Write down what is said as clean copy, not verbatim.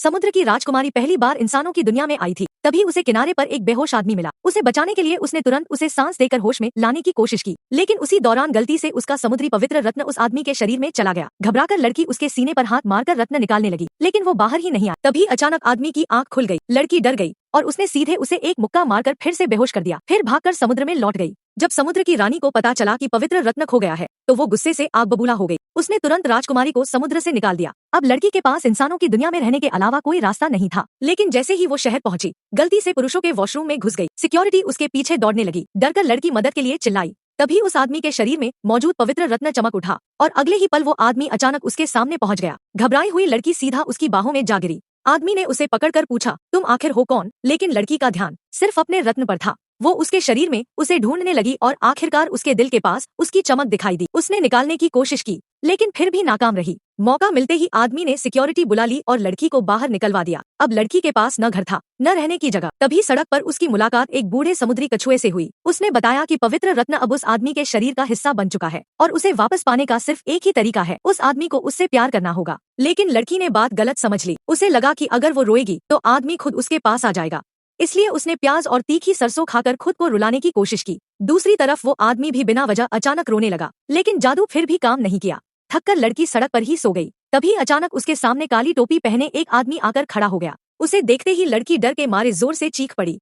समुद्र की राजकुमारी पहली बार इंसानों की दुनिया में आई थी। तभी उसे किनारे पर एक बेहोश आदमी मिला। उसे बचाने के लिए उसने तुरंत उसे सांस देकर होश में लाने की कोशिश की, लेकिन उसी दौरान गलती से उसका समुद्री पवित्र रत्न उस आदमी के शरीर में चला गया। घबराकर लड़की उसके सीने पर हाथ मारकर रत्न निकालने लगी, लेकिन वो बाहर ही नहीं आया। तभी अचानक आदमी की आंख खुल गई। लड़की डर गई और उसने सीधे उसे एक मुक्का मारकर फिर से बेहोश कर दिया। फिर भागकर समुद्र में लौट गई। जब समुद्र की रानी को पता चला कि पवित्र रत्न खो गया है, तो वो गुस्से से आग बबूला हो गई। उसने तुरंत राजकुमारी को समुद्र से निकाल दिया। अब लड़की के पास इंसानों की दुनिया में रहने के अलावा कोई रास्ता नहीं था। लेकिन जैसे ही वो शहर पहुंची, गलती से पुरुषों के वॉशरूम में घुस गई। सिक्योरिटी उसके पीछे दौड़ने लगी। डरकर लड़की मदद के लिए चिल्लाई। तभी उस आदमी के शरीर में मौजूद पवित्र रत्न चमक उठा और अगले ही पल वो आदमी अचानक उसके सामने पहुंच गया। घबराई हुई लड़की सीधा उसकी बाहों में जा गिरी। आदमी ने उसे पकड़कर पूछा, तुम आखिर हो कौन? लेकिन लड़की का ध्यान सिर्फ अपने रत्न पर था। वो उसके शरीर में उसे ढूंढने लगी और आखिरकार उसके दिल के पास उसकी चमक दिखाई दी। उसने निकालने की कोशिश की, लेकिन फिर भी नाकाम रही। मौका मिलते ही आदमी ने सिक्योरिटी बुला ली और लड़की को बाहर निकलवा दिया। अब लड़की के पास न घर था, न रहने की जगह। तभी सड़क पर उसकी मुलाकात एक बूढ़े समुद्री कछुए से हुई। उसने बताया कि पवित्र रत्न अब उस आदमी के शरीर का हिस्सा बन चुका है और उसे वापस पाने का सिर्फ एक ही तरीका है, उस आदमी को उससे प्यार करना होगा। लेकिन लड़की ने बात गलत समझ ली। उसे लगा कि अगर वो रोएगी तो आदमी खुद उसके पास आ जाएगा, इसलिए उसने प्याज और तीखी सरसों खाकर खुद को रुलाने की कोशिश की। दूसरी तरफ वो आदमी भी बिना वजह अचानक रोने लगा, लेकिन जादू फिर भी काम नहीं किया। थककर लड़की सड़क पर ही सो गई। तभी अचानक उसके सामने काली टोपी पहने एक आदमी आकर खड़ा हो गया। उसे देखते ही लड़की डर के मारे जोर से चीख पड़ी।